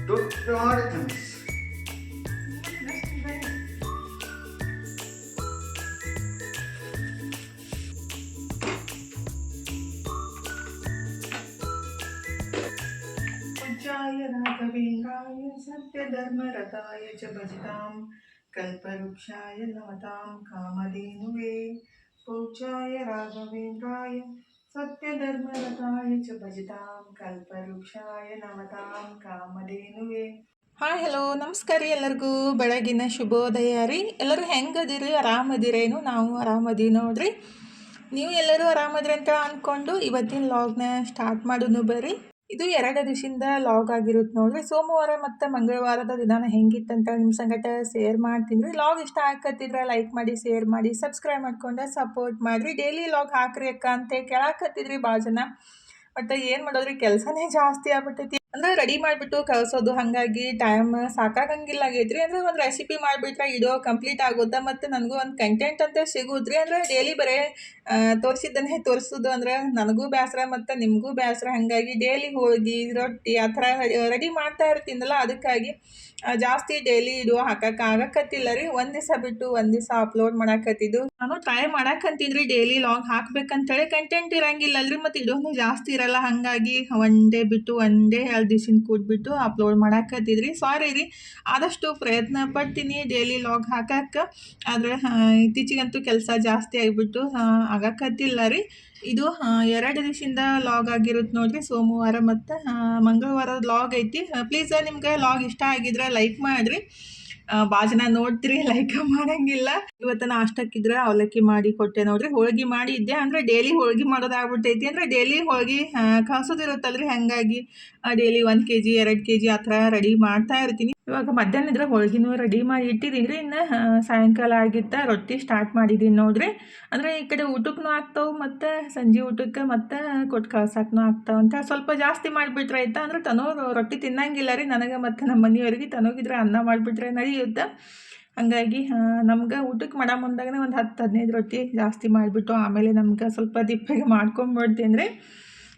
ದೊಡ್ಡ पूज्याय राघवेन्द्राय सत्यधर्मरताय च भजतां कल्पवृक्षाय नमतां कामधेनुवे पूज्याय राघवेन्द्राय सत्यधर्मरताय च भजतां कल्पवृक्षाय नमतां कामधेनुवे. ಹಾಯ್ ಹಲೋ ನಮಸ್ಕಾರ ರೀ ಎಲ್ಲರಿಗೂ ಬೆಳಗಿನ ಶುಭೋದಯ ರೀ. ಎಲ್ಲರೂ ಹೆಂಗದಿರಿ? ಆರಾಮದಿರೇನು? ನಾವು ಆರಾಮದೀವಿ ನೋಡ್ರಿ. ನೀವು ಎಲ್ಲರೂ ಆರಾಮದ್ರಿ ಅಂತ ಅಂದ್ಕೊಂಡು ಇವತ್ತಿನ ಲಾಗ್ನ ಸ್ಟಾರ್ಟ್ ಮಾಡೋದು ಬರ್ರಿ. ಇದು 2 ದಿವಸದಿಂದ ಲಾಗ್ ಆಗಿರುತ್ತೆ ನೋಡ್ರಿ. ಸೋಮವಾರ ಮತ್ತು ಮಂಗಳವಾರದ ದಿನಾನ ಹೆಂಗಿತ್ತಂತ ನಿಮ್ಮ ಸಂಗಟ ಶೇರ್ ಮಾಡ್ತೀನಿ ರೀ. ಲಾಗ್ ಇಷ್ಟ ಹಾಕತ್ತಿದ್ರೆ ಲೈಕ್ ಮಾಡಿ, ಶೇರ್ ಮಾಡಿ, ಸಬ್ಸ್ಕ್ರೈಬ್ ಮಾಡ್ಕೊಂಡು ಸಪೋರ್ಟ್ ಮಾಡಿರಿ. ಡೈಲಿ ಲಾಗ್ ಹಾಕ್ರಿ ಅಕ್ಕ ಅಂತ ಕೇಳಾಕತ್ತಿದ್ರಿ ಭಾಳ ಜನ. ಬಟ್ ಏನು ಮಾಡೋದ್ರಿ, ಕೆಲಸನೇ ಜಾಸ್ತಿ ಆಗ್ಬಿಟ್ಟೈತಿ. ಅಂದ್ರೆ ರೆಡಿ ಮಾಡಿಬಿಟ್ಟು ಕಳಿಸೋದು, ಹಾಗಾಗಿ ಟೈಮ್ ಸಾಕಾಗಂಗಿಲ್ಲ ಆಗೈತ್ರಿ. ಅಂದರೆ ಒಂದು ರೆಸಿಪಿ ಮಾಡಿಬಿಟ್ರೆ ವಿಡಿಯೋ ಕಂಪ್ಲೀಟ್ ಆಗುತ್ತಾ, ಮತ್ತು ನನಗೂ ಒಂದು ಕಂಟೆಂಟ್ ಅಂತ ಸಿಗುದ್ರಿ. ಅಂದರೆ ಡೈಲಿ ಬರೀ ತೋರಿಸಿದ್ದನ್ನೇ ತೋರಿಸೋದು ಅಂದ್ರೆ ನನಗೂ ಬೇಸರ ಮತ್ತು ನಿಮಗೂ ಬೇಸರ. ಹಾಗಾಗಿ ಡೈಲಿ ಹೋಳಿಗೆ ರೊಟ್ಟಿ ಆ ಥರ ರೆಡಿ ಮಾಡ್ತಾ ಇರ್ತೀನಲ್ಲ, ಅದಕ್ಕಾಗಿ ಜಾಸ್ತಿ ಡೈಲಿ ವಿಡಿಯೋ ಹಾಕಕ್ಕೆ ಆಗಕತ್ತಿಲ್ಲ ರೀ. ಒಂದು ದಿವಸ ಬಿಟ್ಟು ಒಂದು ದಿವಸ ಅಪ್ಲೋಡ್ ಮಾಡಾಕತ್ತಿದ್ದು. ನಾನು ಟ್ರೈ ಮಾಡಾಕಂತಿದ್ರಿ ಡೈಲಿ ಲಾಗ್ ಹಾಕ್ಬೇಕಂತೇಳಿ. ಕಂಟೆಂಟ್ ಇರಂಗಿಲ್ಲಲ್ರಿ, ಮತ್ತು ವಿಡಿಯೋನು ಜಾಸ್ತಿ ಇರಲ್ಲ. ಹಾಗಾಗಿ ಒನ್ ಡೇ ಬಿಟ್ಟು ಒನ್ ಡೇ 2 ದಿವಸ ಕೂಡ್ಬಿಟ್ಟು ಅಪ್ಲೋಡ್ ಮಾಡಾಕತ್ತಿದ್ರಿ. ಸಾರಿ ರೀ. ಆದಷ್ಟು ಪ್ರಯತ್ನ ಪಡ್ತೀನಿ ಡೈಲಿ ಲಾಗ್ ಹಾಕಕ್ಕೆ. ಆದರೆ ಇತ್ತೀಚಿಗಂತೂ ಕೆಲಸ ಜಾಸ್ತಿ ಆಗಿಬಿಟ್ಟು ಆಗಕತ್ತಿಲ್ಲ ರೀ. ಇದು 2 ದಿವಸದಿಂದ ಲಾಗ್ ಆಗಿರುತ್ತೆ ನೋಡ್ರಿ. ಸೋಮವಾರ ಮತ್ತು ಮಂಗಳವಾರದ ಲಾಗ್ ಐತಿ. ಪ್ಲೀಸ್ ನಿಮ್ಗೆ ಲಾಗ್ ಇಷ್ಟ ಆಗಿದ್ರೆ ಲೈಕ್ ಮಾಡಿರಿ. ಭಾಳ ಜನ ನೋಡ್ತೀರಿ, ಲೈಕ್ ಮಾಡಂಗಿಲ್ಲ. ಇವತ್ತು ನಾಷ್ಟಕ್ಕಿದ್ರೆ ಅವಲಕ್ಕಿ ಮಾಡಿ ಕೊಟ್ಟೆ ನೋಡ್ರಿ. ಹೋಳ್ಗೆ ಮಾಡಿದ್ದೆ. ಅಂದರೆ ಡೈಲಿ ಹೋಳ್ಗೆ ಮಾಡೋದಾಗ್ಬಿಟ್ಟೈತಿ. ಅಂದರೆ ಡೈಲಿ ಹೋಳ್ಗೆ ಕಾಸೋದಿರುತ್ತಲ್ರಿ, ಹಾಗಾಗಿ ಡೈಲಿ 1 kg 2 kg ಆ ಥರ ರೆಡಿ ಮಾಡ್ತಾ ಇರ್ತೀನಿ. ಇವಾಗ ಮಧ್ಯಾಹ್ನ ಇದ್ರೆ ಹೋಳ್ಗಿನೂ ರೆಡಿ ಮಾಡಿ ಇಟ್ಟಿದ್ದೀನಿ ರೀ. ಇನ್ನು ಸಾಯಂಕಾಲ ಆಗಿತ್ತ ರೊಟ್ಟಿ ಸ್ಟಾರ್ಟ್ ಮಾಡಿದ್ದೀನಿ ನೋಡ್ರಿ. ಅಂದರೆ ಈ ಕಡೆ ಊಟಕ್ಕೂ ಆಗ್ತಾವೆ, ಮತ್ತು ಸಂಜೆ ಊಟಕ್ಕೆ ಮತ್ತು ಕೊಟ್ಟು ಕಳ್ಸಕ್ಕೂ ಆಗ್ತಾವೆ ಅಂತ ಸ್ವಲ್ಪ ಜಾಸ್ತಿ ಮಾಡಿಬಿಟ್ರೆ ಆಯ್ತಾ. ಅಂದರೆ ತನೋ ರೊಟ್ಟಿ ತಿನ್ನಂಗಿಲ್ಲ ರೀ ನನಗೆ ಮತ್ತು ನಮ್ಮ ಮನೆಯವ್ರಿಗೆ. ತನೋಗಿದ್ರೆ ಅನ್ನ ಮಾಡಿಬಿಟ್ರೆ ನಡೆಯುತ್ತೆ. ಹಾಗಾಗಿ ನಮ್ಗೆ ಊಟಕ್ಕೆ ಮಾಡೋ ಮುಂದಾಗನೇ ಒಂದು 10-15 ರೊಟ್ಟಿ ಜಾಸ್ತಿ ಮಾಡಿಬಿಟ್ಟು ಆಮೇಲೆ ನಮ್ಗೆ ಸ್ವಲ್ಪ ದಿಪ್ಪಿಗೆ ಮಾಡ್ಕೊಂಬಿಡ್ತೀನಿ ರೀ.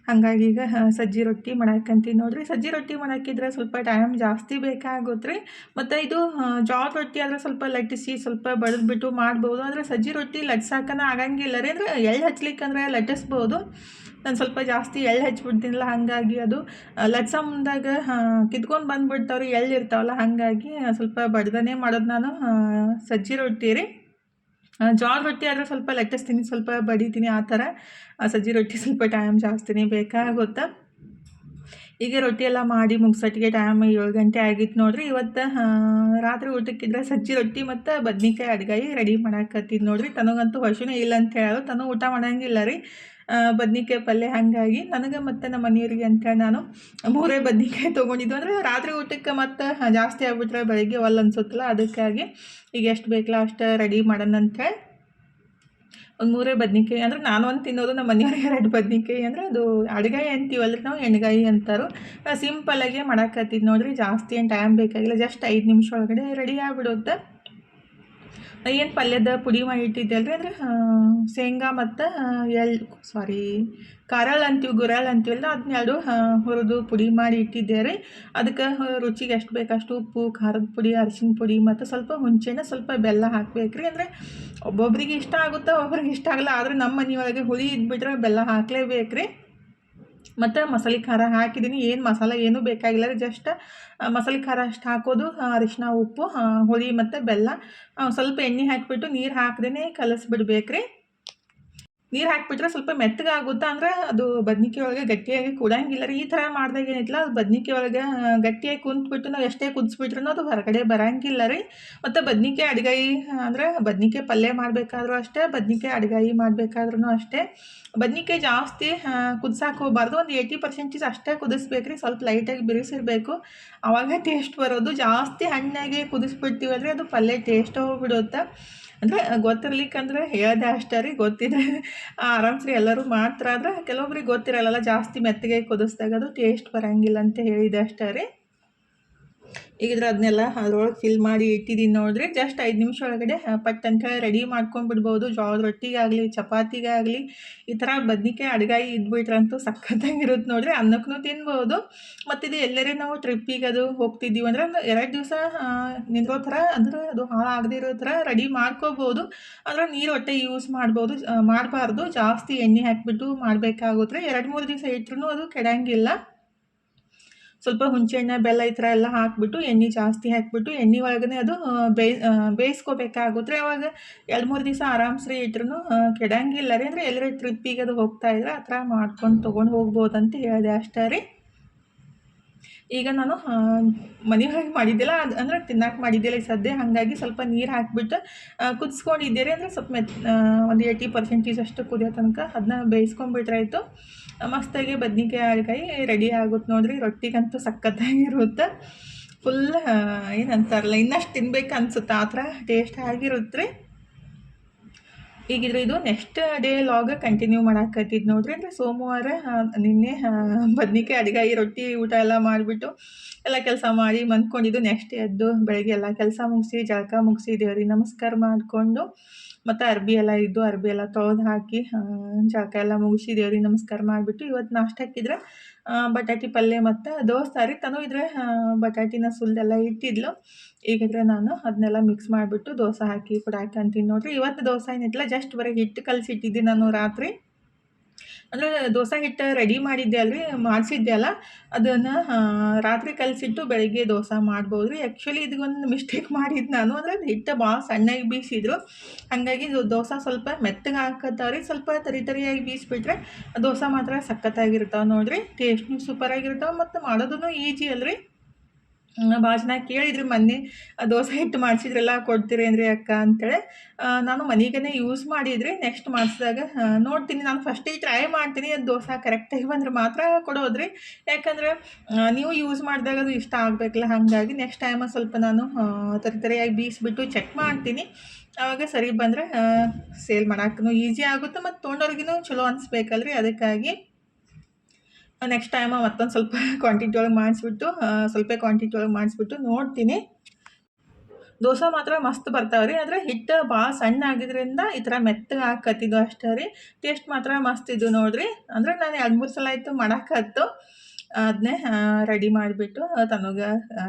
ಹಾಗಾಗಿ ಈಗ ಸಜ್ಜಿ ರೊಟ್ಟಿ ಮಾಡಾಕಂತೀನಿ ನೋಡ್ರಿ. ಸಜ್ಜಿ ರೊಟ್ಟಿ ಮಾಡಾಕಿದ್ರೆ ಸ್ವಲ್ಪ ಟೈಮ್ ಜಾಸ್ತಿ ಬೇಕಾಗುತ್ತೆ ರೀ. ಮತ್ತು ಇದು ಜೋಳದ ರೊಟ್ಟಿ ಆದರೆ ಸ್ವಲ್ಪ ಲಟ್ಟಿಸಿ ಸ್ವಲ್ಪ ಬಡಿದ್ಬಿಟ್ಟು ಮಾಡ್ಬೋದು. ಆದರೆ ಸಜ್ಜಿ ರೊಟ್ಟಿ ಲಟ್ಸಾಕನ ಆಗಂಗಿಲ್ಲ ರೀ. ಅಂದರೆ ಎಳ್ಳು ಹಚ್ಲಿಕ್ಕಂದ್ರೆ ಲಟ್ಟಿಸ್ಬೋದು. ನಾನು ಸ್ವಲ್ಪ ಜಾಸ್ತಿ ಎಳ್ಳು ಹಚ್ಬಿಡ್ತೀನಲ್ಲ, ಹಾಗಾಗಿ ಅದು ಲಟ್ಸೋ ಮುಂದಾಗ ಕಿತ್ಕೊಂಡು ಬಂದುಬಿಡ್ತಾವ್ರಿ, ಎಳ್ಳು ಇರ್ತಾವಲ್ಲ. ಹಾಗಾಗಿ ಸ್ವಲ್ಪ ಬಡ್ದನೇ ಮಾಡೋದು ನಾನು ಸಜ್ಜಿ ರೊಟ್ಟಿ ರೀ. ಜೋಳದ ರೊಟ್ಟಿ ಆದರೆ ಸ್ವಲ್ಪ ಲಟ್ಟಿಸ್ತೀನಿ, ಸ್ವಲ್ಪ ಬಡಿತೀನಿ ಆ ಥರ. ಸಜ್ಜಿ ರೊಟ್ಟಿ ಸ್ವಲ್ಪ ಟೈಮ್ ಜಾಸ್ತಿನೇ ಬೇಕಾಗುತ್ತೆ. ಈಗ ರೊಟ್ಟಿ ಎಲ್ಲ ಮಾಡಿ ಮುಗಿಸೋಟ್ಟಿಗೆ ಟೈಮ್ 7 ಗಂಟೆ ಆಗಿತ್ತು ನೋಡ್ರಿ. ಇವತ್ತು ರಾತ್ರಿ ಊಟಕ್ಕಿದ್ರೆ ಸಜ್ಜಿ ರೊಟ್ಟಿ ಮತ್ತು ಬದ್ನಿಕಾಯಿ ಅಡ್ಗಾಯಿ ರೆಡಿ ಮಾಡಾಕತ್ತಿದ್ದು ನೋಡ್ರಿ. ತನಗಂತೂ ಹಸುನೇ ಇಲ್ಲ ಅಂತ ಹೇಳೋದು, ತನೂ ಊಟ ಮಾಡಂಗಿಲ್ಲ ರೀ ಬದ್ನಿಕಾಯಿ ಪಲ್ಯ. ಹಾಗಾಗಿ ನನಗೆ ಮತ್ತು ನಮ್ಮ ಮನೆಯವರಿಗೆ ಅಂತೇಳಿ ನಾನು 3 ಬದ್ನಿಕಾಯಿ ತೊಗೊಂಡಿದ್ದು. ಅಂದರೆ ರಾತ್ರಿ ಊಟಕ್ಕೆ ಮತ್ತು ಜಾಸ್ತಿ ಆಗ್ಬಿಟ್ರೆ ಬೆಳಗ್ಗೆ ಒಲ್ಲ ಅನ್ಸುತ್ತಲ್ಲ, ಅದಕ್ಕಾಗಿ ಈಗ ಎಷ್ಟು ಬೇಕಲ್ಲ ಅಷ್ಟು ರೆಡಿ ಮಾಡೋಣ ಅಂತೇಳಿ ಒಂದು 3 ಬದ್ನಿಕಾಯಿ. ಅಂದರೆ ನಾನು ಒಂದು ತಿನ್ನೋದು, ನಮ್ಮ ಮನೆಯವ್ರಿಗೆ 2 ಬದ್ನಿಕಾಯಿ. ಅಂದರೆ ಅದು ಅಡ್ಗಾಯಿ ಅಂತೀವಲ್ರಿ ನಾವು, ಎಣ್ಗಾಯಿ ಅಂತಾರು. ಸಿಂಪಲ್ಲಾಗೆ ಮಾಡಾಕತ್ತಿದ್ದು ನೋಡ್ರಿ. ಜಾಸ್ತಿ ಏನು ಟೈಮ್ ಬೇಕಾಗಿಲ್ಲ, ಜಸ್ಟ್ 5 ನಿಮಿಷ ಒಳಗಡೆ ರೆಡಿ ಆಗಿಬಿಡುತ್ತೆ. ಏನು ಪಲ್ಯದ ಪುಡಿ ಮಾಡಿ ಇಟ್ಟಿದ್ದೆ ಅಲ್ರಿ, ಅಂದರೆ ಶೇಂಗಾ ಮತ್ತು ಕಾರಳು ಅಂತೀವಿ, ಗುರಾಳ್ ಅಂತೀವಲ್ಲ, ಅದನ್ನೆರಡು ಹುರಿದು ಪುಡಿ ಮಾಡಿ ಇಟ್ಟಿದ್ದೆ ರೀ. ಅದಕ್ಕೆ ರುಚಿಗೆ ಎಷ್ಟು ಬೇಕಷ್ಟು ಉಪ್ಪು, ಖಾರದ ಪುಡಿ, ಅರಿಶಿನ ಪುಡಿ ಮತ್ತು ಸ್ವಲ್ಪ ಹುಣಸೆಹಣ್ಣು, ಸ್ವಲ್ಪ ಬೆಲ್ಲ ಹಾಕ್ಬೇಕು ರೀ. ಅಂದರೆ ಒಬ್ಬೊಬ್ರಿಗೆ ಇಷ್ಟ ಆಗುತ್ತೆ, ಒಬ್ಬೊಬ್ರಿಗೆ ಇಷ್ಟ ಆಗಲ್ಲ. ಆದರೆ ನಮ್ಮ ಮನೆಯೊಳಗೆ ಹುಳಿ ಇದ್ಬಿಟ್ರೆ ಬೆಲ್ಲ ಹಾಕ್ಲೇಬೇಕು ರೀ. ಮತ್ತು ಮಸಾಲೆ ಖಾರ ಹಾಕಿದ್ದೀನಿ. ಏನು ಮಸಾಲೆ ಏನೂ ಬೇಕಾಗಿಲ್ಲ ರೀ, ಜಸ್ಟ್ ಮಸಾಲೆ ಖಾರ ಅಷ್ಟು ಹಾಕೋದು, ಅರಿಶಿನ, ಉಪ್ಪು, ಹುಳಿ ಮತ್ತು ಬೆಲ್ಲ. ಸ್ವಲ್ಪ ಎಣ್ಣೆ ಹಾಕಿಬಿಟ್ಟು ನೀರು ಹಾಕ್ದೇ ಕಲಸಿಬಿಡ್ಬೇಕು ರೀ. ನೀರು ಹಾಕಿಬಿಟ್ರೆ ಸ್ವಲ್ಪ ಮೆತ್ತಗಾಗುತ್ತೆ. ಅಂದರೆ ಅದು ಬದ್ನಿಕಾಯಿ ಒಳಗೆ ಗಟ್ಟಿಯಾಗಿ ಕೂಡಂಗಿಲ್ಲ ರೀ. ಈ ಥರ ಮಾಡಿದಾಗ ಏನಿಲ್ಲ, ಅದು ಬದ್ನಿಕಾಯಿ ಒಳಗೆ ಗಟ್ಟಿಯಾಗಿ ಕುಂತ್ಬಿಟ್ಟು ನಾವು ಎಷ್ಟೇ ಕುದಿಸ್ಬಿಟ್ರೂ ಅದು ಹೊರಗಡೆ ಬರೋಂಗಿಲ್ಲ ರೀ. ಮತ್ತು ಬದ್ನಿಕಾಯಿ ಅಡ್ಗಾಯಿ ಅಂದರೆ ಬದ್ನಿಕಾಯಿ ಪಲ್ಯ ಮಾಡಬೇಕಾದ್ರೂ ಅಷ್ಟೇ, ಬದ್ನಿಕಾಯಿ ಅಡ್ಗಾಯಿ ಮಾಡಬೇಕಾದ್ರೂ ಅಷ್ಟೇ. ಬದ್ನಿಕಾಯಿ ಜಾಸ್ತಿ ಕುದಿಸಾಕೆ ಹೋಗಬಾರ್ದು. ಒಂದು 80% ಅಷ್ಟೇ ಕುದಿಸ್ಬೇಕು ರೀ. ಸ್ವಲ್ಪ ಲೈಟಾಗಿ ಬಿರಿಸಿರಬೇಕು, ಆವಾಗ ಟೇಸ್ಟ್ ಬರೋದು. ಜಾಸ್ತಿ ಹಣ್ಣಾಗಿ ಕುದಿಸ್ಬಿಡ್ತೀವಲ್ರಿ, ಅದು ಪಲ್ಯ ಟೇಸ್ಟ್ ಹೋಗ್ಬಿಡುತ್ತೆ. ಅಂದರೆ ಗೊತ್ತಿರ್ಲಿಕ್ಕಂದ್ರೆ ಹೇಳ್ದೆ ಅಷ್ಟೇ ರೀ. ಗೊತ್ತಿದ್ರೆ ಆರಾಮ್ಸ್ರಿ ಎಲ್ಲರೂ ಮಾಡ್ತಾರೆ. ಆದರೆ ಕೆಲವೊಬ್ರಿಗೆ ಗೊತ್ತಿರಲ್ಲ, ಜಾಸ್ತಿ ಮೆತ್ತಗೆ ಕುದಿಸ್ದಾಗ ಅದು ಟೇಸ್ಟ್ ಬರೋಂಗಿಲ್ಲ ಅಂತ ಹೇಳಿದೆ ಅಷ್ಟೇ ರೀ. ಈಗ ಅದನ್ನೆಲ್ಲ ಅದ್ರೊಳಗೆ ಫಿಲ್ ಮಾಡಿ ಇಟ್ಟಿದ್ದೀನಿ ನೋಡಿರಿ. ಜಸ್ಟ್ 5 ನಿಮಿಷ ಒಳಗಡೆ ಪಟ್ ಅಂತೇಳಿ ರೆಡಿ ಮಾಡ್ಕೊಂಡ್ಬಿಡ್ಬೋದು. ಜೋಳದ ರೊಟ್ಟಿಗಾಗಲಿ ಚಪಾತಿಗಾಗಲಿ ಈ ಥರ ಬದ್ನಿಕಾಯಿ ಅಡ್ಗಾಯಿ ಇದ್ಬಿಟ್ರಂತೂ ಸಖತ್ತಾಗಿರುತ್ತೆ ನೋಡಿರಿ. ಅನ್ನಕ್ಕೂ ತಿನ್ಬೋದು. ಮತ್ತು ಇದು ಎಲ್ಲರೇ ನಾವು ಟ್ರಿಪ್ಪಿಗೆ ಅದು ಹೋಗ್ತಿದ್ದೀವಿ ಅಂದರೆ ಒಂದು 2 ದಿವಸ ನಿಂದ್ರೋ ಥರ ಅಂದ್ರೆ ಅದು ಹಾಳಾಗದೇ ಇರೋ ಥರ ರೆಡಿ ಮಾಡ್ಕೋಬೋದು. ಆದರೆ ನೀರು ಒಟ್ಟೆ ಯೂಸ್ ಮಾಡ್ಬೋದು, ಮಾಡಬಾರ್ದು. ಜಾಸ್ತಿ ಎಣ್ಣೆ ಹಾಕಿಬಿಟ್ಟು ಮಾಡಬೇಕಾಗುತ್ತೆ. 2-3 ದಿವಸ ಇಟ್ಟರೂ ಅದು ಕೆಡಂಗಿಲ್ಲ. ಸ್ವಲ್ಪ ಹುಣಸೆಹಣ್ಣು ಬೆಲ್ಲ ಈ ಥರ ಎಲ್ಲ ಹಾಕಿಬಿಟ್ಟು ಎಣ್ಣೆ ಜಾಸ್ತಿ ಹಾಕಿಬಿಟ್ಟು ಎಣ್ಣೆ ಒಳಗೇ ಅದು ಬೇಯಿಸ್ಕೋಬೇಕಾಗುತ್ತೆ. ಅವಾಗ 2-3 ದಿವಸ ಆರಾಮ್ಸರಿ ಇಟ್ರೂ ಕೆಡಂಗಿಲ್ಲ ರೀ. ಅಂದರೆ ಎಲ್ಲರೂ ಟ್ರಿಪ್ಪಿಗೆ ಅದು ಹೋಗ್ತಾಯಿದ್ರೆ ಆ ಥರ ಮಾಡ್ಕೊಂಡು ತೊಗೊಂಡು ಹೋಗ್ಬೋದಂತ ಹೇಳಿದೆ ಅಷ್ಟೇ ರೀ. ಈಗ ನಾನು ಮನೆ ಒಳಗೆ ಮಾಡಿದ್ದಿಲ್ಲ, ಅದು ಅಂದರೆ ತಿನ್ನಕ್ಕೆ ಮಾಡಿದ್ದಿಲ್ಲ ಈ ಸದ್ಯ. ಹಾಗಾಗಿ ಸ್ವಲ್ಪ ನೀರು ಹಾಕಿಬಿಟ್ಟು ಕುದಿಸ್ಕೊಂಡಿದ್ದೆ ರೀ. ಅಂದರೆ ಸ್ವಲ್ಪ ಒಂದು 80% ಅಷ್ಟು ಕುದಿಯೋ ತನಕ ಅದನ್ನ ಬೇಯಿಸ್ಕೊಂಡ್ಬಿಟ್ರಾಯ್ತು. ಮಸ್ತಾಗಿ ಬದ್ನಿಕಾಯಿ ಅಡ್ಗಾಯಿ ರೆಡಿ ಆಗುತ್ತೆ ನೋಡಿರಿ. ರೊಟ್ಟಿಗಂತೂ ಸಖತ್ತಾಗಿರುತ್ತೆ. ಫುಲ್ ಏನಂತಾರಲ್ಲ ಇನ್ನಷ್ಟು ತಿನ್ಬೇಕು ಅನ್ಸುತ್ತೆ, ಆ ಥರ ಟೇಸ್ಟ್ ಆಗಿರುತ್ತೆ ರೀ. ಈಗಿದ್ರೆ ಇದು ನೆಕ್ಸ್ಟ್ ಡೇ ಲಾಗ್ ಕಂಟಿನ್ಯೂ ಮಾಡಾಕತ್ತಿದ್ದು ನೋಡ್ರಿ. ಅಂದರೆ ಸೋಮವಾರ ನಿನ್ನೆ ಬದ್ನಿಕಾಯಿ ಅಡ್ಗಾಯಿ ರೊಟ್ಟಿ ಊಟ ಎಲ್ಲ ಮಾಡಿಬಿಟ್ಟು ಎಲ್ಲ ಕೆಲಸ ಮಾಡಿ ಮನ್ಕೊಂಡಿದ್ದು. ನೆಕ್ಸ್ಟ್ ಎದ್ದು ಬೆಳಗ್ಗೆ ಎಲ್ಲ ಕೆಲಸ ಮುಗಿಸಿ ಜಳಕ ಮುಗಿಸಿ ದೇವ್ರಿಗೆ ನಮಸ್ಕಾರ ಮಾಡಿಕೊಂಡು ಮತ್ತು ಅರ್ಬಿ ಎಲ್ಲ ಇದ್ದು ಅರ್ಬಿ ಎಲ್ಲ ತೊಳೆದು ಹಾಕಿ ಜಳಕ ಎಲ್ಲ ಮುಗಿಸಿ ದೇವ್ರಿಗೆ ನಮಸ್ಕಾರ ಮಾಡಿಬಿಟ್ಟು ಇವತ್ತು ನಾಷ್ಟಕ್ಕಿದ್ರೆ ಬಟಾಟಿ ಪಲ್ಯ ಮತ್ತು ದೋಸೆ ರೀ. ತನು ಇದ್ರೆ ಬಟಾಟಿನ ಸುಲ್ದೆಲ್ಲ ಇಟ್ಟಿದ್ಲು. ಈಗಿದ್ರೆ ನಾನು ಅದನ್ನೆಲ್ಲ ಮಿಕ್ಸ್ ಮಾಡಿಬಿಟ್ಟು ದೋಸೆ ಹಾಕಿ ಕೊಡಾಕಂತೀನಿ ನೋಡಿರಿ. ಇವತ್ತು ದೋಸೆ ಏನಿತ್ತಲ್ಲ ಜಸ್ಟ್ ಬರೀ ಹಿಟ್ಟು ಕಲಸಿಟ್ಟಿದ್ದೆ ನಾನು ರಾತ್ರಿ. ಅಂದರೆ ದೋಸೆ ಹಿಟ್ಟು ರೆಡಿ ಮಾಡಿದ್ದೆ ಅಲ್ರಿ, ಮಾಡಿಸಿದ್ದೆ ಅಲ್ಲ, ಅದನ್ನು ರಾತ್ರಿ ಕಲಸಿಟ್ಟು ಬೆಳಗ್ಗೆ ದೋಸೆ ಮಾಡ್ಬೋದು ರೀ. ಆ್ಯಕ್ಚುಲಿ ಇದೊಂದು ಮಿಸ್ಟೇಕ್ ಮಾಡಿದ್ದು ನಾನು. ಅಂದರೆ ಹಿಟ್ಟು ಭಾಳ ಸಣ್ಣಗೆ ಬೀಸಿದ್ರು, ಹಾಗಾಗಿ ದೋಸೆ ಸ್ವಲ್ಪ ಮೆತ್ತಗೆ ಹಾಕತ್ತಾವ್ರಿ. ಸ್ವಲ್ಪ ತರಿಯಾಗಿ ಬೀಸಿಬಿಟ್ರೆ ದೋಸೆ ಮಾತ್ರ ಸಖತ್ತಾಗಿರ್ತಾವೆ ನೋಡಿರಿ. ಟೇಸ್ಟ್ನು ಸೂಪರಾಗಿರ್ತಾವೆ ಮತ್ತು ಮಾಡೋದೂ ಈಜಿ ಅಲ್ರಿ. ಭಾಳ ಜನ ಕೇಳಿದ್ರಿ ಮೊನ್ನೆ ದೋಸೆ ಹಿಟ್ಟು ಮಾಡಿಸಿದ್ರೆಲ್ಲ ಕೊಡ್ತೀರಿ ಅಂದ್ರಿ ಅಕ್ಕ ಅಂತೇಳಿ. ನಾನು ಮನೆಗೇ ಯೂಸ್ ಮಾಡಿದ್ರಿ. ನೆಕ್ಸ್ಟ್ ಮಾಡಿಸಿದಾಗ ನೋಡ್ತೀನಿ, ನಾನು ಫಸ್ಟಿಗೆ ಟ್ರೈ ಮಾಡ್ತೀನಿ. ಅದು ದೋಸೆ ಕರೆಕ್ಟಾಗಿ ಬಂದ್ರೆ ಮಾತ್ರ ಕೊಡೋದ್ರಿ. ಯಾಕಂದ್ರೆ ನೀವು ಯೂಸ್ ಮಾಡಿದಾಗ ಅದು ಇಷ್ಟ ಆಗಬೇಕಲ್ಲ. ಹಾಗಾಗಿ ನೆಕ್ಸ್ಟ್ ಟೈಮ್ ಸ್ವಲ್ಪ ನಾನು ತರಿಯಾಗಿ ಬೀಸಿಬಿಟ್ಟು ಚೆಕ್ ಮಾಡ್ತೀನಿ. ಆವಾಗ ಸರಿ ಬಂದರೆ ಸೇಲ್ ಮಾಡೋಕ್ಕೂ ಈಸಿ ಆಗುತ್ತೆ ಮತ್ತು ತೊಗೊಂಡವ್ರಿಗೂ ಚಲೋ ಅನಿಸ್ಬೇಕಲ್ರಿ. ಅದಕ್ಕಾಗಿ ನೆಕ್ಸ್ಟ್ ಟೈಮ ಮತ್ತೊಂದು ಸ್ವಲ್ಪ ಕ್ವಾಂಟಿಟಿ ಒಳಗೆ ಮಾಡಿಸ್ಬಿಟ್ಟು ನೋಡ್ತೀನಿ. ದೋಸೆ ಮಾತ್ರ ಮಸ್ತ್ ಬರ್ತಾವೆ ರೀ. ಆದರೆ ಹಿಟ್ಟು ಭಾಳ ಸಣ್ಣ ಆಗಿದ್ರಿಂದ ಈ ಥರ ಮೆತ್ತಗೆ ಹಾಕತ್ತಿದ್ದು ಅಷ್ಟೇ ರೀ. ಟೇಸ್ಟ್ ಮಾತ್ರ ಮಸ್ತ್ ಇದು ನೋಡಿರಿ. ಅಂದರೆ ನಾನು 2-3 ಸಲ ಆಯಿತು ಮಾಡಾಕತ್ತು. ಅದನ್ನೇ ರೆಡಿ ಮಾಡಿಬಿಟ್ಟು ತನಗೆ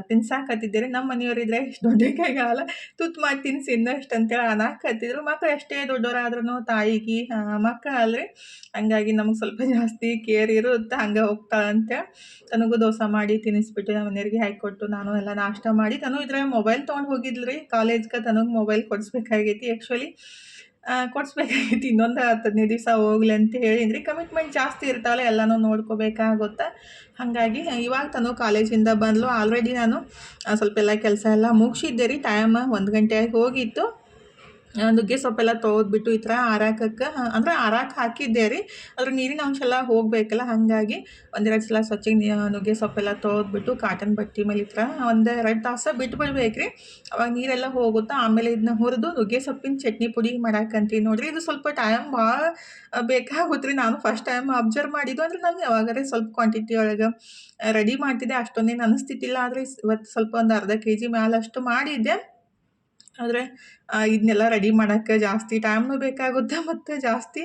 ತಿನ್ಸಾಕತ್ತಿದ್ದೆ ರೀ. ನಮ್ಮ ಮನೆಯವರಿದ್ರೆ ಇಷ್ಟು ದೊಡ್ಡ ಕೈಗಾಲ ತುತ್ತು ಮಾಡಿ ತಿನ್ನಿಸಿ ಇನ್ನಷ್ಟು ಅಂತೇಳಿ ಅನ್ನಕತ್ತಿದ್ರು. ಮಕ್ಕಳು ಎಷ್ಟೇ ದೊಡ್ಡವರಾದ್ರೂ ತಾಯಿಗೆ ಮಕ್ಕಳು ಅಲ್ರಿ, ಹಂಗಾಗಿ ನಮಗೆ ಸ್ವಲ್ಪ ಜಾಸ್ತಿ ಕೇರ್ ಇರುತ್ತೆ. ಹಂಗೆ ಹೋಗ್ತಾಳಂತೇಳಿ ತನಗೂ ದೋಸೆ ಮಾಡಿ ತಿನ್ನಿಸ್ಬಿಟ್ಟು ನಮ್ಮ ಮನೆಯವ್ರಿಗೆ ಹಾಕಿಕೊಟ್ಟು ನಾನು ಎಲ್ಲ ನಾಷ್ಟ ಮಾಡಿ, ತನು ಇದ್ರೆ ಮೊಬೈಲ್ ತೊಗೊಂಡು ಹೋಗಿದ್ಲು ರೀ ಕಾಲೇಜ್ಗೆ. ತನಗೆ ಮೊಬೈಲ್ ಕೊಡಿಸ್ಬೇಕಾಗೈತಿ. ಆ್ಯಕ್ಚುಲಿ ಕೊಡಿಸ್ಬೇಕಾಗೈತಿ. ಇನ್ನೊಂದು 10-15 ದಿವಸ ಹೋಗ್ಲಿ ಅಂತ ಹೇಳಿದ್ರಿ. ಕಮಿಟ್ಮೆಂಟ್ ಜಾಸ್ತಿ ಇರ್ತಾವಲ್ಲ, ಎಲ್ಲನೂ ನೋಡ್ಕೋಬೇಕಾಗುತ್ತೆ. ಹಾಗಾಗಿ ಇವಾಗ ತನು ಕಾಲೇಜಿಂದ ಬಂದಳು. ಆಲ್ರೆಡಿ ನಾನು ಸ್ವಲ್ಪ ಎಲ್ಲ ಕೆಲಸ ಎಲ್ಲ ಮುಗಿಸಿದ್ದೆ ರೀ. ಟೈಮ್ 1 ಗಂಟೆಯಾಗಿ ಹೋಗಿತ್ತು. ನುಗ್ಗೆ ಸೊಪ್ಪೆಲ್ಲ ತೊಳೆದ್ಬಿಟ್ಟು ಈ ಥರ ಆರಾಕಕ್ಕೆ ಅಂದರೆ ಆರಾಕ ಹಾಕಿದ್ದೆ ರೀ. ಅದ್ರ ನೀರಿನ ಅಂಶ ಎಲ್ಲ ಹೋಗಬೇಕಲ್ಲ, ಹಾಗಾಗಿ 1-2 ಸಲ ಸ್ವಚ್ಛಗೆ ನುಗ್ಗೆ ಸೊಪ್ಪೆಲ್ಲ ತೊಳೆದ್ಬಿಟ್ಟು ಕಾಟನ್ ಬಟ್ಟೆ ಮೇಲೆ ಈ ಥರ 1-2 ತಾಸು ಬಿಟ್ಬಿಡ್ಬೇಕು ರೀ. ಅವಾಗ ನೀರೆಲ್ಲ ಹೋಗುತ್ತೆ. ಆಮೇಲೆ ಇದನ್ನ ಹುರಿದು ನುಗ್ಗೆ ಸೊಪ್ಪಿನ ಚಟ್ನಿ ಪುಡಿ ಮಾಡಾಕಂತೀವಿ ನೋಡಿರಿ. ಇದು ಸ್ವಲ್ಪ ಟೈಮ್ ಭಾಳ ಬೇಕಾಗುತ್ತೆ ರೀ. ನಾನು ಫಸ್ಟ್ ಟೈಮ್ ಅಬ್ಸರ್ವ್ ಮಾಡಿದ್ದು. ಅಂದರೆ ನಾನು ಯಾವಾಗಾರೆ ಸ್ವಲ್ಪ ಕ್ವಾಂಟಿಟಿ ಒಳಗೆ ರೆಡಿ ಮಾಡ್ತಿದ್ದೆ, ಅಷ್ಟೊಂದೇನು ಅನಿಸ್ತಿದ್ದಿಲ್ಲ. ಆದರೆ ಇವತ್ತು ಸ್ವಲ್ಪ ಒಂದು ಅರ್ಧ kg ಮೇಲಷ್ಟು ಮಾಡಿದ್ದೆ. ಆದರೆ ಇದನ್ನೆಲ್ಲ ರೆಡಿ ಮಾಡೋಕ್ಕೆ ಜಾಸ್ತಿ ಟೈಮ್ನೂ ಬೇಕಾಗುತ್ತೆ ಮತ್ತು ಜಾಸ್ತಿ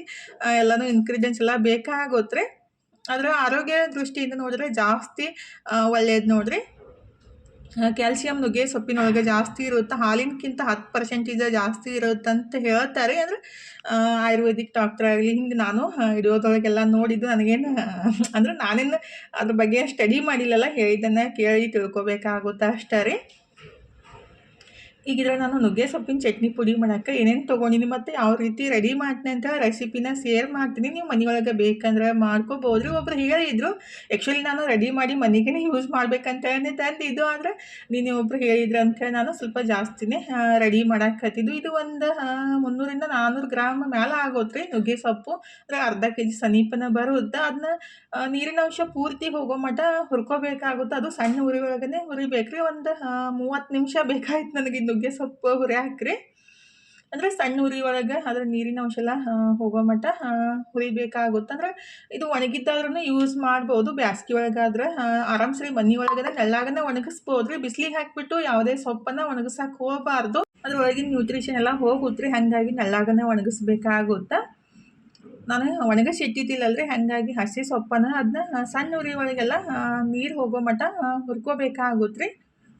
ಎಲ್ಲನೂ ಇಂಗ್ರೀಡಿಯೆಂಟ್ಸ್ ಎಲ್ಲ ಬೇಕಾಗುತ್ತೆ ರೀ. ಆದರೆ ಆರೋಗ್ಯ ದೃಷ್ಟಿಯಿಂದ ನೋಡಿದ್ರೆ ಜಾಸ್ತಿ ಒಳ್ಳೆಯದು ನೋಡಿರಿ. ಕ್ಯಾಲ್ಸಿಯಂ ನುಗ್ಗೆ ಸೊಪ್ಪಿನೊಳಗೆ ಜಾಸ್ತಿ ಇರುತ್ತೆ. ಹಾಲಿನಕ್ಕಿಂತ 10% ಜಾಸ್ತಿ ಇರುತ್ತಂತ ಹೇಳ್ತಾರೆ. ಅಂದರೆ ಆಯುರ್ವೇದಿಕ್ ಡಾಕ್ಟರ್ ಆಗಲಿ ಹಿಂಗೆ ನಾನು ಹಿಡಿಯೋದ್ರೊಳಗೆಲ್ಲ ನೋಡಿದ್ದು. ನನಗೇನು ಅಂದರೆ ನಾನೇನು ಅದ್ರ ಬಗ್ಗೆ ಸ್ಟಡಿ ಮಾಡಿಲ್ಲಲ್ಲ, ಹೇಳಿದ್ದನ್ನು ಕೇಳಿ ತಿಳ್ಕೊಬೇಕಾಗುತ್ತೆ ಅಷ್ಟೇ ರೀ. ಈಗಿದ್ರೆ ನಾನು ನುಗ್ಗೆ ಸೊಪ್ಪಿನ ಚಟ್ನಿ ಪುಡಿ ಮಾಡೋಕ್ಕೆ ಏನೇನು ತೊಗೊಂಡಿನಿ ಮತ್ತು ಯಾವ ರೀತಿ ರೆಡಿ ಮಾಡ್ತೀನಿ ಅಂತ ರೆಸಿಪಿನ ಶೇರ್ ಮಾಡ್ತೀನಿ. ನೀವು ಮನೆಯೊಳಗೆ ಬೇಕಂದ್ರೆ ಮಾಡ್ಕೋಬೋದು ರೀ. ಒಬ್ರು ಹೇಳಿದರು, ಆ್ಯಕ್ಚುಲಿ ನಾನು ರೆಡಿ ಮಾಡಿ ಮನೆಗೇ ಯೂಸ್ ಮಾಡ್ಬೇಕಂತೇಳಿ ತಂದಿದ್ದು. ಆದರೆ ನೀನು ಒಬ್ರು ಹೇಳಿದ್ರು ಅಂಥೇಳಿ ನಾನು ಸ್ವಲ್ಪ ಜಾಸ್ತಿನೇ ರೆಡಿ ಮಾಡಾಕತ್ತಿದ್ದು. ಇದು ಒಂದು 300-400 ಗ್ರಾಮ್ ಮೇಲೆ ಆಗೋತ್ರಿ ನುಗ್ಗೆ ಸೊಪ್ಪು. ಅಂದರೆ ಅರ್ಧ kg ಸಮೀಪನ ಬರುತ್ತೆ. ಅದನ್ನ ನೀರಿನ ಅಂಶ ಪೂರ್ತಿ ಹೋಗೋ ಮಟ್ಟ ಹುರ್ಕೋಬೇಕಾಗುತ್ತೆ. ಅದು ಸಣ್ಣ ಉರಿ ಒಳಗೇ ಹುರಿಬೇಕ್ರಿ. ಒಂದು 30 ನಿಮಿಷ ಬೇಕಾಯ್ತು ನನಗೆ ನುಗ್ಗೆ ಸೊಪ್ಪು ಹುರಿ ಹಾಕ್ರಿ. ಅಂದರೆ ಸಣ್ಣ ಉರಿ ಒಳಗೆ ಅದ್ರ ನೀರಿನ ಅಂಶ ಎಲ್ಲ ಹೋಗೋ ಮಟ್ಟ ಹುರಿಬೇಕಾಗುತ್ತೆ. ಅಂದ್ರೆ ಇದು ಒಣಗಿದ್ದಾದ್ರೂ ಯೂಸ್ ಮಾಡ್ಬೋದು. ಬ್ಯಾಸ್ಗೆ ಒಳಗಾದ್ರೆ ಆರಾಮ್ಸರಿ ಮನೆ ಒಳಗಡೆ ನೆಳ್ಳಾಗನೆ ಒಣಗಿಸ್ಬೋದು ರೀ. ಬಿಸಿಲಿಗೆ ಹಾಕಿಬಿಟ್ಟು ಯಾವುದೇ ಸೊಪ್ಪನ್ನು ಒಣಗಿಸಕ್ಕೆ ಹೋಗಬಾರ್ದು, ಅದ್ರೊಳಗಿನ ನ್ಯೂಟ್ರಿಷನ್ ಎಲ್ಲ ಹೋಗುತ್ತೆ. ಹಾಗಾಗಿ ನೆಳ್ಳಾಗನೆ ಒಣಗಿಸ್ಬೇಕಾಗುತ್ತೆ. ನಾನು ಒಣಗಿಸಿ ಇಟ್ಟಿದ್ದಿಲ್ಲಲ್ರಿ, ಹಾಗಾಗಿ ಹಸಿ ಸೊಪ್ಪನ್ನು ಅದನ್ನ ಸಣ್ಣ ಉರಿ ಒಳಗೆಲ್ಲ ನೀರು ಹೋಗೋ ಮಟ್ಟ ಹುರ್ಕೋಬೇಕಾಗುತ್ತೆ ರೀ.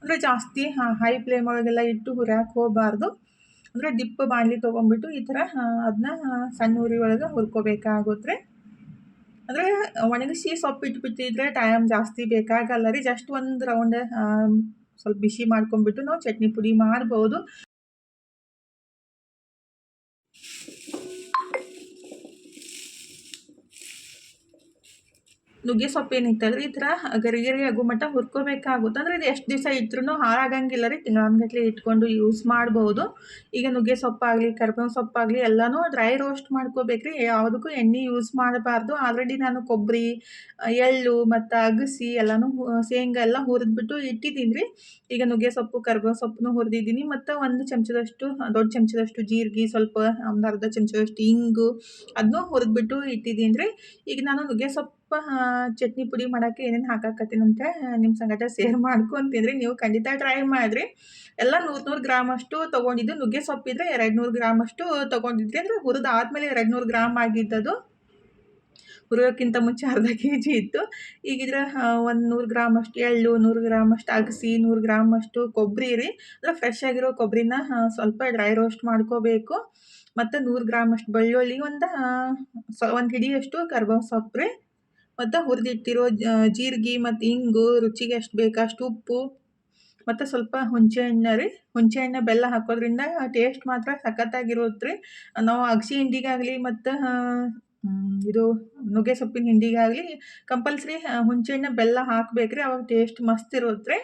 ಅಂದರೆ ಜಾಸ್ತಿ ಹೈ ಫ್ಲೇಮ್ ಒಳಗೆಲ್ಲ ಇಟ್ಟು ಹುರಿಯಕ್ಕೆ ಹೋಗಬಾರ್ದು. ಅಂದರೆ ಡಿಪ್ ಬಾಣಲಿ ತೊಗೊಂಡ್ಬಿಟ್ಟು ಈ ಥರ ಅದನ್ನ ಸಣ್ಣ ಉರಿ ಒಳಗೆ ಹುರ್ಕೋಬೇಕಾಗುತ್ತೆ ರೀ. ಅಂದರೆ ಒಣಗಿಸಿ ಸೊಪ್ಪು ಇಟ್ಬಿಟ್ಟಿದ್ರೆ ಟೈಮ್ ಜಾಸ್ತಿ ಬೇಕಾಗಲ್ಲ ರೀ. ಜಸ್ಟ್ ಒಂದು ರೌಂಡ್ ಸ್ವಲ್ಪ ಬಿಸಿ ಮಾಡ್ಕೊಂಡ್ಬಿಟ್ಟು ನಾವು ಚಟ್ನಿ ಪುಡಿ ಮಾಡ್ಬೋದು. ನುಗ್ಗೆ ಸೊಪ್ಪು ಏನೈತಲ್ರಿ ಈ ಥರ ಗರಿ ಆಗೋ ಮಟ್ಟ ಹುರ್ಕೋಬೇಕಾಗುತ್ತೆ. ಅಂದರೆ ಇದು ಎಷ್ಟು ದಿವಸ ಇದ್ರೂ ಹಾಳಾಗಂಗಿಲ್ಲ ರೀ. ತಿಂಗಳಾನ್ಗಟ್ಲೆ ಇಟ್ಕೊಂಡು ಯೂಸ್ ಮಾಡ್ಬೋದು. ಈಗ ನುಗ್ಗೆ ಸೊಪ್ಪಾಗಲಿ ಕರ್ಬೇವು ಸೊಪ್ಪಾಗಲಿ ಎಲ್ಲನೂ ಡ್ರೈ ರೋಸ್ಟ್ ಮಾಡ್ಕೋಬೇಕ್ರಿ. ಯಾವುದಕ್ಕೂ ಎಣ್ಣೆ ಯೂಸ್ ಮಾಡಬಾರ್ದು. ಆಲ್ರೆಡಿ ನಾನು ಕೊಬ್ಬರಿ, ಎಳ್ಳು ಮತ್ತು ಅಗಸಿ ಎಲ್ಲನೂ ಶೇಂಗಾ ಎಲ್ಲ ಹುರಿದ್ಬಿಟ್ಟು ಇಟ್ಟಿದ್ದೀನಿ ರೀ. ಈಗ ನುಗ್ಗೆ ಸೊಪ್ಪು ಕರ್ಬೇವು ಸೊಪ್ಪನ್ನು ಹುರಿದಿದ್ದೀನಿ. ಮತ್ತು ಒಂದು ಚಮಚದಷ್ಟು ದೊಡ್ಡ ಚಮಚದಷ್ಟು ಜೀರಿಗೆ, ಸ್ವಲ್ಪ ಒಂದು ಅರ್ಧ ಚಮಚದಷ್ಟು ಇಂಗು ಅದನ್ನೂ ಹುರಿದ್ಬಿಟ್ಟು ಇಟ್ಟಿದ್ದೀನಿ ರೀ. ಈಗ ನಾನು ನುಗ್ಗೆ ಸೊಪ್ಪು ಚಟ್ನಿ ಪುಡಿ ಮಾಡೋಕ್ಕೆ ಏನೇನು ಹಾಕಾಕತ್ತೀನಂತ ನಿಮ್ಮ ಸಂಗಟ ಶೇರ್ ಮಾಡ್ಕೊತೀನಿ ರೀ. ನೀವು ಖಂಡಿತ ಟ್ರೈ ಮಾಡಿರಿ. ಎಲ್ಲ 100 ಗ್ರಾಮ್ ಅಷ್ಟು ತೊಗೊಂಡಿದ್ದು. ನುಗ್ಗೆ ಸೊಪ್ಪಿದ್ರೆ 200 ಗ್ರಾಮ್ ಅಷ್ಟು ತೊಗೊಂಡಿದ್ರಿ. ಅಂದರೆ ಹುರಿದಾದ್ಮೇಲೆ 200 ಗ್ರಾಮ್ ಆಗಿದ್ದದು. ಹುರಿಯೋಕ್ಕಿಂತ ಮುಂಚೆ ಅರ್ಧ kg ಇತ್ತು. ಈಗಿದ್ರೆ 100 ಗ್ರಾಮ್ ಅಷ್ಟು ಎಳ್ಳು, 100 ಗ್ರಾಮ್ ಅಷ್ಟು ಅಗಸಿ, 100 ಗ್ರಾಮ್ ಅಷ್ಟು ಕೊಬ್ಬರಿ ರೀ. ಅಂದರೆ ಫ್ರೆಶ್ ಆಗಿರೋ ಕೊಬ್ಬರಿನ ಸ್ವಲ್ಪ ಡ್ರೈ ರೋಸ್ಟ್ ಮಾಡ್ಕೋಬೇಕು. ಮತ್ತು 100 ಗ್ರಾಮ್ ಅಷ್ಟು ಬೆಳ್ಳುಳ್ಳಿ, ಒಂದು ಹಿಡಿಯಷ್ಟು ಕರ್ಬೇವು ಸೊಪ್ಪು ರೀ. ಮತ್ತು ಹುರಿದಿಟ್ಟಿರೋ ಜೀರಿಗೆ ಮತ್ತು ಇಂಗು, ರುಚಿಗೆ ಎಷ್ಟು ಬೇಕಷ್ಟು ಉಪ್ಪು, ಮತ್ತು ಸ್ವಲ್ಪ ಹುಣಸೆಹಣ್ಣು ರೀ. ಹುಣಸೆಹಣ್ಣು ಬೆಲ್ಲ ಹಾಕೋದ್ರಿಂದ ಟೇಸ್ಟ್ ಮಾತ್ರ ಸಖತ್ತಾಗಿರುತ್ತೆ ರೀ. ನಾವು ಅಗಸಿ ಹಿಂಡಿಗಾಗಲಿ ಮತ್ತು ಇದು ನುಗ್ಗೆ ಸೊಪ್ಪಿನ ಹಿಂಡಿಗಾಗಲಿ ಕಂಪಲ್ಸರಿ ಹುಣಸೆಹಣ್ಣು ಬೆಲ್ಲ ಹಾಕ್ಬೇಕ್ರಿ. ಅವಾಗ ಟೇಸ್ಟ್ ಮಸ್ತ್ ಇರುತ್ತೆ ರೀ.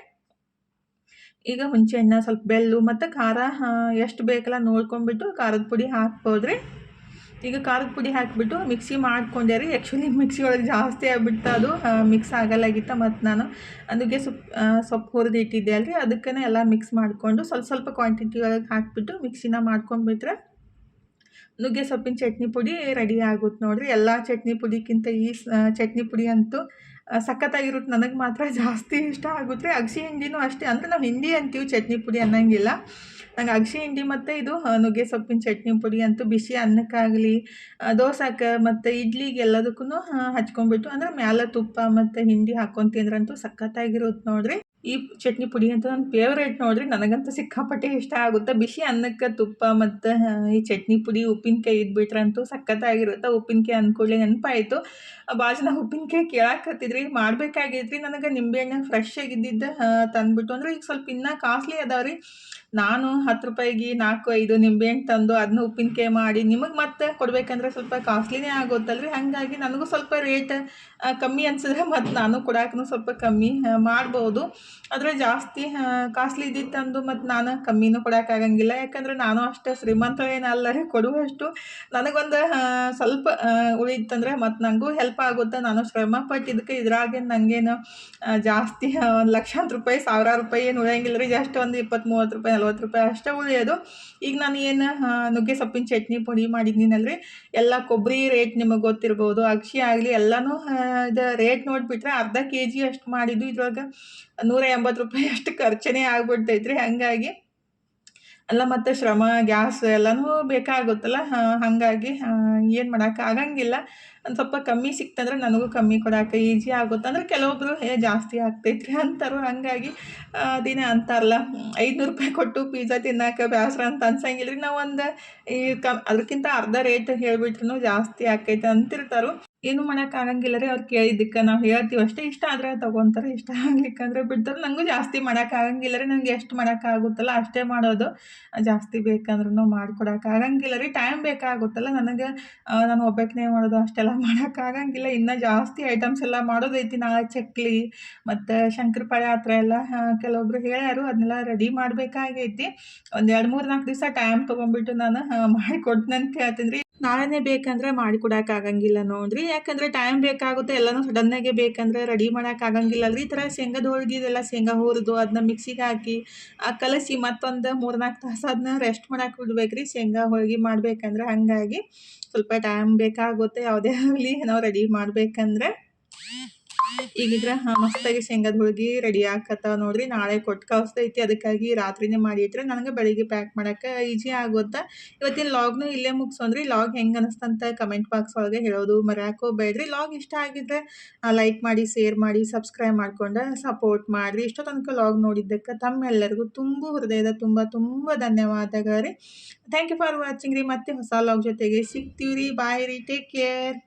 ಈಗ ಹುಣಸೆಹಣ್ಣು, ಸ್ವಲ್ಪ ಬೆಲ್ಲ ಮತ್ತು ಖಾರ ಎಷ್ಟು ಬೇಕಲ್ಲ ನೋಡ್ಕೊಂಡ್ಬಿಟ್ಟು ಖಾರದ ಪುಡಿ ಹಾಕ್ಬೋದ್ರಿ. ಈಗ ಖಾರದ ಪುಡಿ ಹಾಕಿಬಿಟ್ಟು ಮಿಕ್ಸಿ ಮಾಡ್ಕೊಂಡೆ ರೀ. ಆ್ಯಕ್ಚುಲಿ ಮಿಕ್ಸಿ ಒಳಗೆ ಜಾಸ್ತಿ ಆಗಿಬಿಡ್ತು, ಅದು ಮಿಕ್ಸ್ ಆಗಲ್ಲಾಗಿತ್ತು. ಮತ್ತು ನಾನು ನುಗ್ಗೆ ಸೊಪ್ಪು ಹುರಿದು ಇಟ್ಟಿದ್ದೆ ಅಲ್ರಿ, ಅದಕ್ಕೇ ಎಲ್ಲ ಮಿಕ್ಸ್ ಮಾಡಿಕೊಂಡು ಸ್ವಲ್ಪ ಕ್ವಾಂಟಿಟಿ ಒಳಗೆ ಹಾಕಿಬಿಟ್ಟು ಮಿಕ್ಸಿನ ಮಾಡ್ಕೊಂಡ್ಬಿಟ್ರೆ ನುಗ್ಗೆ ಸೊಪ್ಪಿನ ಚಟ್ನಿ ಪುಡಿ ರೆಡಿ ಆಗುತ್ತೆ ನೋಡಿರಿ. ಎಲ್ಲ ಚಟ್ನಿ ಪುಡಿಗಿಂತ ಈ ಚಟ್ನಿ ಪುಡಿ ಅಂತೂ ಸಖತ್ತಾಗಿರುತ್ತೆ. ನನಗೆ ಮಾತ್ರ ಜಾಸ್ತಿ ಇಷ್ಟ ಆಗುತ್ತೆ ರೀ. ಅಗಸಿ ಹಿಂಡಿನೂ ಅಷ್ಟೇ. ಅಂದರೆ ನಾವು ಹಿಂಡಿ ಅಂತೀವಿ, ಚಟ್ನಿ ಪುಡಿ ಅನ್ನಂಗಿಲ್ಲ. ನಂಗೆ ಅಗಸಿ ಹಿಂಡಿ ಮತ್ತು ಇದು ನುಗ್ಗೆ ಸೊಪ್ಪಿನ ಚಟ್ನಿ ಪುಡಿ ಅಂತೂ ಬಿಸಿ ಅನ್ನಕ್ಕಾಗಲಿ, ದೋಸೆಗೆ ಮತ್ತು ಇಡ್ಲಿಗೆ ಎಲ್ಲದಕ್ಕೂ ಹಚ್ಕೊಂಡ್ಬಿಟ್ಟು ಅಂದರೆ ಮ್ಯಾಲೆ ತುಪ್ಪ ಮತ್ತು ಹಿಂಡಿ ಹಾಕ್ಕೊಂಡು ತಿಂದ್ರಂತೂ ಸಖತ್ತಾಗಿರುತ್ತೆ ನೋಡಿರಿ. ಈ ಚಟ್ನಿ ಪುಡಿ ಅಂತೂ ನನ್ನ ಫೇವ್ರೇಟ್ ನೋಡಿರಿ. ನನಗಂತೂ ಸಿಕ್ಕಾಪಟ್ಟೆ ಇಷ್ಟ ಆಗುತ್ತೆ. ಬಿಸಿ ಅನ್ನಕ್ಕೆ ತುಪ್ಪ ಮತ್ತು ಈ ಚಟ್ನಿ ಪುಡಿ, ಉಪ್ಪಿನಕಾಯಿ ಇದ್ಬಿಟ್ರಂತೂ ಸಖತ್ತಾಗಿರುತ್ತೆ. ಉಪ್ಪಿನಕಾಯಿ ಅಂದ್ಕೊಳ್ಳಿ ನೆನಪಾಯಿತು. ಭಾಳ ಜನ ಉಪ್ಪಿನಕಾಯಿ ಕೇಳಾಕತ್ತಿದ್ರಿ, ಮಾಡಬೇಕಾಗಿದ್ರಿ. ನನಗೆ ನಿಂಬೆಹಣ್ಣು ಫ್ರೆಶ್ ಆಗಿದ್ದಿದ್ದು ತಂದುಬಿಟ್ಟು, ಅಂದರೆ ಈಗ ಸ್ವಲ್ಪ ಇನ್ನೂ ಕಾಸ್ಟ್ಲಿ ಅದಾವೆ ರೀ. ನಾನು 10 ರೂಪಾಯಿಗೆ 4-5 ನಿಂಬೆಹಣ್ಣು ತಂದು ಅದನ್ನ ಉಪ್ಪಿನಕಾಯಿ ಮಾಡಿ ನಿಮಗೆ ಮತ್ತೆ ಕೊಡಬೇಕಂದ್ರೆ ಸ್ವಲ್ಪ ಕಾಸ್ಟ್ಲಿನೇ ಆಗುತ್ತಲ್ರಿ. ಹಾಗಾಗಿ ನನಗೂ ಸ್ವಲ್ಪ ರೇಟ್ ಕಮ್ಮಿ ಅನ್ಸಿದ್ರೆ ಮತ್ತು ನಾನು ಕೊಡೋಕ್ಕೂ ಸ್ವಲ್ಪ ಕಮ್ಮಿ ಮಾಡ್ಬೋದು. ಆದರೆ ಜಾಸ್ತಿ ಕಾಸ್ಟ್ಲಿ ಇದ್ದಿದ್ದು ತಂದು ಮತ್ತು ನಾನು ಕಮ್ಮಿನೂ ಕೊಡೋಕ್ಕಾಗಂಗಿಲ್ಲ. ಯಾಕಂದರೆ ನಾನು ಅಷ್ಟು ಶ್ರೀಮಂತಳೇನಲ್ಲ ರೀ ಕೊಡುವಷ್ಟು. ನನಗೊಂದು ಸ್ವಲ್ಪ ಉಳಿತಂದರೆ ಮತ್ತು ನನಗೂ ಹೆಲ್ಪ್ ಆಗುತ್ತೆ. ನಾನು ಶ್ರಮ ಪಟ್ಟಿದ್ದಕ್ಕೆ ಇದ್ರಾಗೇನು ನನಗೇನು ಜಾಸ್ತಿ ಲಕ್ಷಾಂತರ ರೂಪಾಯಿ, ಸಾವಿರಾರು ರೂಪಾಯಿ ಏನು ಉಳಿಯಂಗಿಲ್ಲ ರೀ. ಜಸ್ಟ್ ಒಂದು 20-30 ರೂಪಾಯಿ, 40 ರೂಪಾಯಿ ಅಷ್ಟೇ ಉಳಿಯೋದು. ಈಗ ನಾನು ಏನು ನುಗ್ಗೆ ಸೊಪ್ಪಿನ ಚಟ್ನಿ ಪುಡಿ ಮಾಡಿದ್ದೀನಲ್ರಿ, ಎಲ್ಲ ಕೊಬ್ಬರಿ ರೇಟ್ ನಿಮಗೆ ಗೊತ್ತಿರ್ಬೋದು, ಅಗಸಿ ಆಗಲಿ ಎಲ್ಲನೂ ಇದು ರೇಟ್ ನೋಡಿಬಿಟ್ರೆ ಅರ್ಧ kg ಅಷ್ಟು ಮಾಡಿದ್ದು ಇದ್ರೊಳಗೆ 180 ರೂಪಾಯಿ ಅಷ್ಟು ಖರ್ಚನೇ ಆಗ್ಬಿಡ್ತೈತ್ರಿ. ಹಾಗಾಗಿ ಎಲ್ಲ ಮತ್ತು ಶ್ರಮ, ಗ್ಯಾಸ್ ಎಲ್ಲನೂ ಬೇಕಾಗುತ್ತಲ್ಲ. ಹಾಗಾಗಿ ಏನು ಮಾಡೋಕೆ ಆಗಂಗಿಲ್ಲ. ಒಂದು ಸ್ವಲ್ಪ ಕಮ್ಮಿ ಸಿಕ್ತಂದ್ರೆ ನನಗೂ ಕಮ್ಮಿ ಕೊಡೋಕೆ ಈಜಿ ಆಗುತ್ತೆ. ಅಂದರೆ ಕೆಲವೊಬ್ಬರು ಜಾಸ್ತಿ ಆಗ್ತೈತ್ರಿ ಅಂತಾರೆ. ಹಾಗಾಗಿ ದಿನ ಅಂತಾರಲ್ಲ, 500 ರೂಪಾಯಿ ಕೊಟ್ಟು ಪಿಜ್ಜಾ ತಿನ್ನೋಕೆ ಬೇಸರ ಅಂತ ಅನ್ಸಂಗಿಲ್ಲ ರೀ. ನಾವು ಒಂದು ಈ ಅದಕ್ಕಿಂತ ಅರ್ಧ ರೇಟ್ ಹೇಳಿಬಿಟ್ರೂ ಜಾಸ್ತಿ ಆಕೈತೆ ಅಂತಿರ್ತಾರೆ. ಏನು ಮಾಡೋಕ್ಕಾಗಂಗಿಲ್ಲ ರೀ. ಅವ್ರು ಕೇಳಿದ್ದಕ್ಕೆ ನಾವು ಹೇಳ್ತೀವಿ ಅಷ್ಟೇ. ಇಷ್ಟ ಆದರೆ ತೊಗೊತಾರೆ, ಇಷ್ಟ ಆಗ್ಲಿಕ್ಕಂದ್ರೆ ಬಿಡ್ತಾರೆ. ನನಗೂ ಜಾಸ್ತಿ ಮಾಡೋಕ್ಕಾಗಂಗಿಲ್ಲ ರೀ. ನನಗೆ ಎಷ್ಟು ಮಾಡೋಕ್ಕಾಗುತ್ತಲ್ಲ ಅಷ್ಟೇ ಮಾಡೋದು. ಜಾಸ್ತಿ ಬೇಕಂದ್ರೂ ಮಾಡಿಕೊಡೋಕ್ಕಾಗಂಗಿಲ್ಲ ರೀ. ಟೈಮ್ ಬೇಕಾಗುತ್ತಲ್ಲ ನನಗೆ. ನಾನು ಒಬ್ಬಾಕಿನೇ ಮಾಡೋದು ಅಷ್ಟೆಲ್ಲ ಮಾಡೋಕ್ಕಾಗಂಗಿಲ್ಲ. ಇನ್ನೂ ಜಾಸ್ತಿ ಐಟಮ್ಸ್ ಎಲ್ಲ ಮಾಡೋದೈತಿ. ನಾಳೆ ಚಕ್ಲಿ ಮತ್ತು ಶಂಕರಪಾಳೆ ಆ ಥರ ಎಲ್ಲ ಕೆಲವೊಬ್ರು ಹೇಳ್ಯಾರು. ಅದನ್ನೆಲ್ಲ ರೆಡಿ ಮಾಡಬೇಕಾಗೈತಿ. ಒಂದು 2-3-4 ದಿವಸ ಟೈಮ್ ತೊಗೊಂಡ್ಬಿಟ್ಟು ನಾನು ಮಾಡಿಕೊಡ್ತೀನಿ ಅಂತ ಹೇಳ್ತೀನಿ ರೀ. ನಾಳೆನೇ ಬೇಕಂದ್ರೆ ಮಾಡಿಕೊಡಕ್ಕಾಗಂಗಿಲ್ಲ ನೋಡ್ರಿ. ಯಾಕಂದ್ರೆ ಟೈಮ್ ಬೇಕಾಗುತ್ತೆ. ಎಲ್ಲನೂ ಸಡನ್ನಾಗೆ ಬೇಕಂದ್ರೆ ರೆಡಿ ಮಾಡಕ್ಕಾಗಂಗಿಲ್ಲಲ್ರಿ. ಈ ಥರ ಶೇಂಗಾದ ಹೋಳ್ಗೆ ಇದೆಲ್ಲ ಶೇಂಗಾ ಹುರಿದು ಅದನ್ನ ಮಿಕ್ಸಿಗೆ ಹಾಕಿ ಕಲಸಿ ಮತ್ತೊಂದು 3-4 ತಾಸು ಅದನ್ನ ರೆಸ್ಟ್ ಮಾಡಕ್ಕೆ ಬಿಡ್ಬೇಕ್ರಿ ಶೇಂಗಾ ಹೋಳ್ಗೆ ಮಾಡ್ಬೇಕಂದ್ರೆ. ಹಾಗಾಗಿ ಸ್ವಲ್ಪ ಟೈಮ್ ಬೇಕಾಗುತ್ತೆ ಯಾವುದೇ ಆಗಲಿ ನಾವು ರೆಡಿ ಮಾಡ್ಬೇಕಂದ್ರೆ. ಈಗಿದ್ರೆ ಮಸ್ತಾಗಿ ಶೇಂಗಾದ ಹೋಳ್ಗೆ ರೆಡಿ ಆಕತ್ತಾವ ನೋಡ್ರಿ. ನಾಳೆ ಕೊಟ್ಟು ಕಳಿಸ್ತೈತಿ, ಅದಕ್ಕಾಗಿ ರಾತ್ರಿನೇ ಮಾಡಿಟ್ರೆ ನನಗೆ ಬೆಳಿಗ್ಗೆ ಪ್ಯಾಕ್ ಮಾಡಕ್ಕೆ ಈಜಿ ಆಗುತ್ತೆ. ಇವತ್ತಿನ ಲಾಗ್ನು ಇಲ್ಲೇ ಮುಗಿಸೋಣ್ರಿ. ಲಾಗ್ ಹೆಂಗೆ ಅನಿಸ್ತಂತ ಕಮೆಂಟ್ ಬಾಕ್ಸ್ ಒಳಗೆ ಹೇಳೋದು ಮರ್ಯಾಕೆ ಹೋಗ್ಬೇಡ್ರಿ. ಲಾಗ್ ಇಷ್ಟ ಆಗಿದ್ರೆ ಲೈಕ್ ಮಾಡಿ, ಶೇರ್ ಮಾಡಿ, ಸಬ್ಸ್ಕ್ರೈಬ್ ಮಾಡ್ಕೊಂಡು ಸಪೋರ್ಟ್ ಮಾಡಿರಿ. ಇಷ್ಟೋ ತನಕ ಲಾಗ್ ನೋಡಿದ್ದಕ್ಕೆ ತಮ್ಮೆಲ್ಲರಿಗೂ ಹೃದಯದ ತುಂಬ ಧನ್ಯವಾದಗಳು ರೀ. ಥ್ಯಾಂಕ್ ಯು ಫಾರ್ ವಾಚಿಂಗ್ ರೀ. ಮತ್ತೆ ಹೊಸ ಲಾಗ್ ಜೊತೆಗೆ ಸಿಗ್ತೀವಿ ರೀ. ಬಾಯ್ ರೀ. Take care.